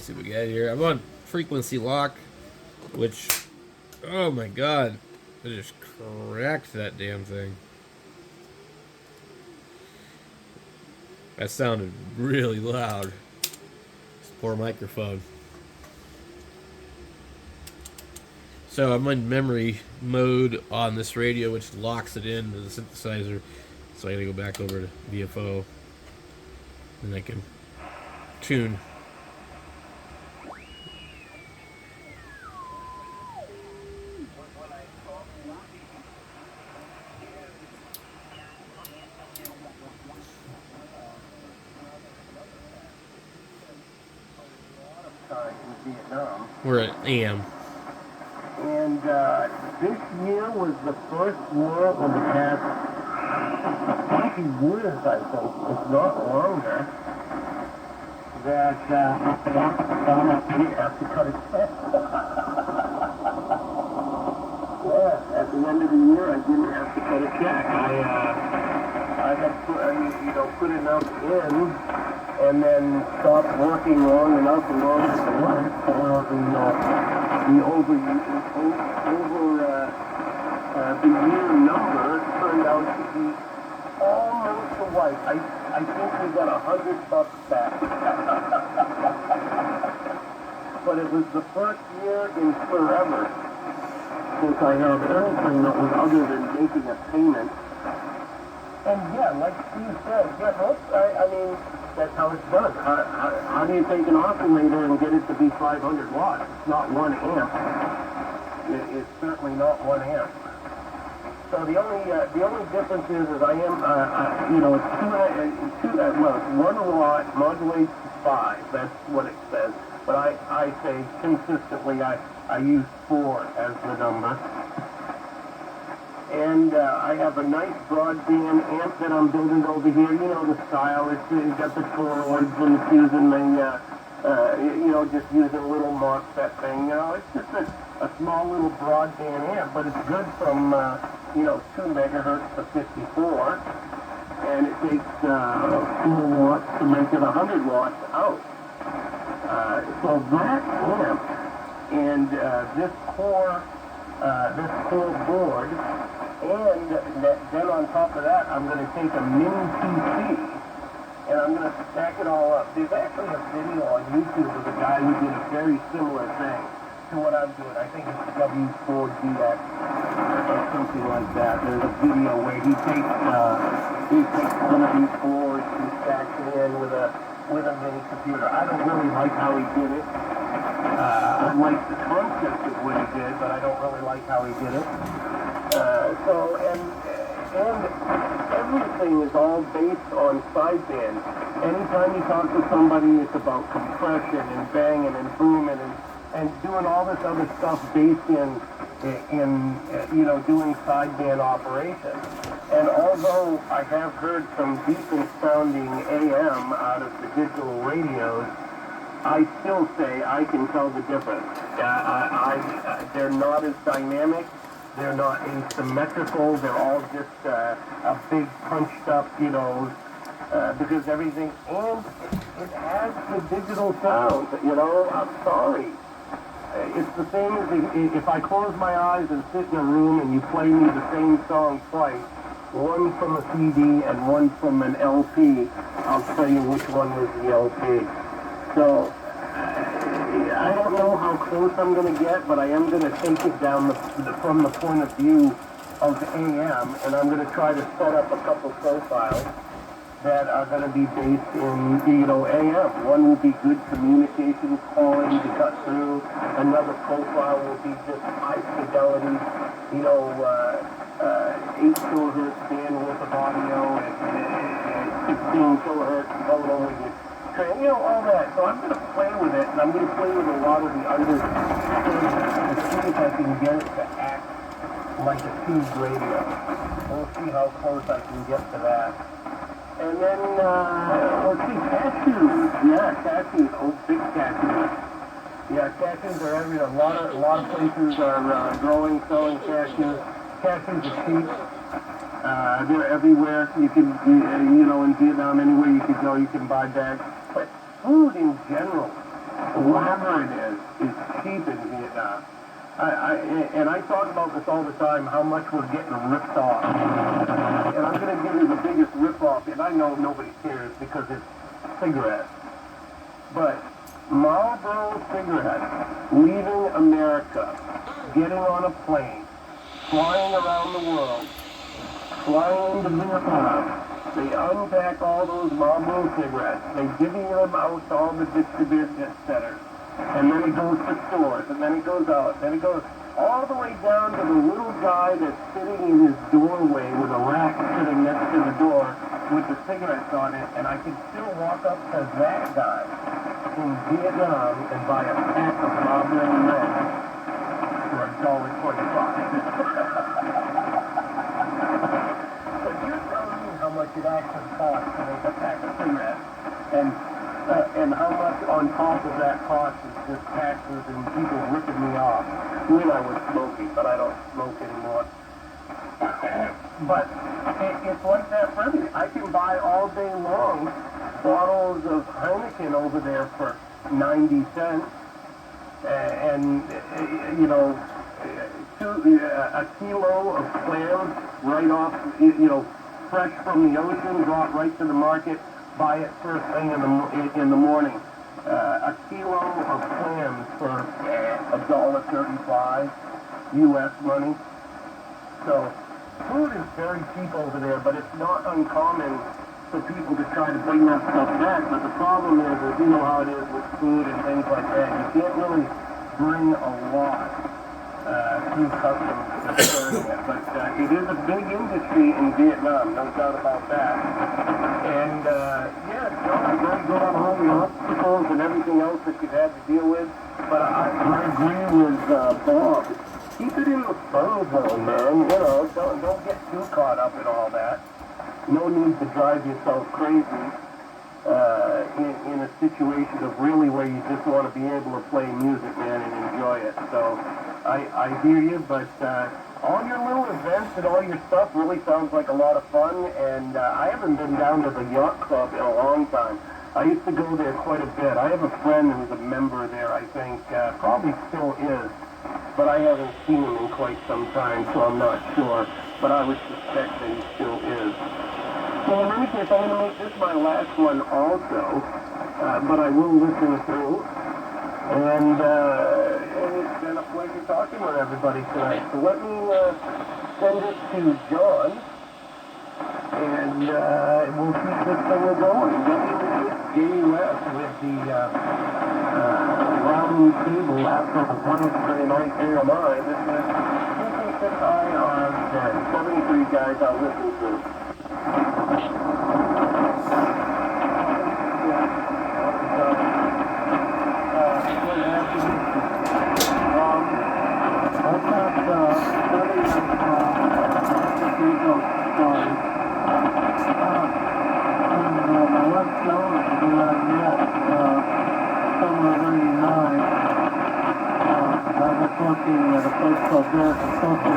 see what we got here. I'm on frequency lock, which, oh my god, I just cracked that damn thing. That sounded really loud. This poor microphone. So I'm in memory mode on this radio, which locks it into the synthesizer. So I gotta go back over to VFO, and I can tune. In Vietnam. We're at AM. And this year was the first year of the past 20 years, I think, if not longer, that I didn't have to cut a check. Yeah, at the end of the year, I didn't have to cut a check. I had put enough in, and then stopped working long enough and long enough for the year number turned out to be almost a wipe. I think we got $100 back. But it was the first year in forever since I have anything that was other than making a payment. And yeah, like Steve said, I mean, that's how it's done. How do you take an oscillator and get it to be 500 watts? It's not 1 amp. It's certainly not 1 amp. So the only difference is I am, it's 1 watt modulates to 5. That's what it says. But I say consistently I use 4 as the number. And I have a nice broadband amp that I'm building over here. You know the style. It's got the chords and it's using the, just using a little MOSFET thing. It's just a small little broadband amp, but it's good from, 2 megahertz to 54. And it takes 4 watts to make it 100 watts out. So that amp and this core board, and then on top of that, I'm going to take a mini PC and I'm going to stack it all up. There's actually a video on YouTube of a guy who did a very similar thing to what I'm doing. I think it's W4DX or something like that. There's a video where he takes one of these boards and stacks it in with a mini computer. I don't really like how he did it. I like the concept of what he did, but I don't really like how he did it. And everything is all based on sideband. Anytime you talk to somebody, it's about compression and banging and booming and doing all this other stuff based in doing sideband operations. And although I have heard some decent sounding AM out of the digital radios, I still say I can tell the difference. They're not as dynamic. They're not asymmetrical. They're all just a big punched up, because everything, and it has the digital sound, I'm sorry. It's the same as if I close my eyes and sit in a room and you play me the same song twice, one from a CD and one from an LP, I'll tell you which one was the LP. So, I don't know how close I'm going to get, but I am going to take it down from the point of view of AM, and I'm going to try to set up a couple profiles that are going to be based in, AM. One will be good communications calling to cut through. Another profile will be just high fidelity, 8 kilohertz bandwidth of audio and 16 kilohertz total. All that. So I'm going to play with it, and I'm going to play with a lot of the other to see if I can get it to act like a tube radio. We'll see how close I can get to that. And then, let's see, cashews. Yeah, cashews. Big cashews. Yeah, cashews are everywhere. A lot of places are growing, selling cashews. Cashews are cheap. They're everywhere. You can, in Vietnam, anywhere you could go, you can buy bags. But food in general whatever it is cheap in Vietnam. And I talk about this all the time, how much we're getting ripped off. And I'm going to give you the biggest rip-off, and I know nobody cares because it's cigarettes. But Marlboro cigarettes leaving America, getting on a plane, flying around the world, flying into Vietnam, they unpack all those Marlboro cigarettes, they divvy them out to all the distribution centers, and then it goes to stores, and then it goes out, then it goes all the way down to the little guy that's sitting in his doorway with a rack sitting next to the door with the cigarettes on it, and I can still walk up to that guy in Vietnam and buy a pack of Marlboro Red for $1.25. But you're telling me how much it actually costs to make a pack of cigarettes, and how much on top of that cost is just taxes and people ripping me off when I was smoking, but I don't smoke anymore. But it's like that for me. I can buy all day long bottles of Heineken over there for 90 cents, and you know, a kilo of clams right off, you know, fresh from the ocean, brought right to the market. Buy it first thing in the morning. A kilo of clams for $1.35 U.S. money. So food is very cheap over there, but it's not uncommon for people to try to bring that stuff back. But the problem is you know how it is with food and things like that. You can't really bring a lot through customs concerning it. But it is a big industry in Vietnam, no doubt about that. And yeah, it's not very good on all the obstacles and everything else that you've had to deal with. But I agree with Bob. Keep it in the fun zone, man. You know, don't get too caught up in all that. No need to drive yourself crazy in a situation of really where you just want to be able to play music, man, and enjoy it. So I hear you, but all your little events and all your stuff really sounds like a lot of fun, and I haven't been down to the yacht club in a long time. I used to go there quite a bit. I have a friend who's a member there, I think, probably still is, but I haven't seen him in quite some time, so I'm not sure, but I would suspect that he still is. So in any case, I'm going to make this my last one also, but I will listen through. And it's been a pleasure talking with everybody tonight. So let me send it to John, and we'll keep this thing going. JUS with the round table after the Wednesday night AMI. This is 236I on 73 guys I'll listen to. Working at a place called Garrison Social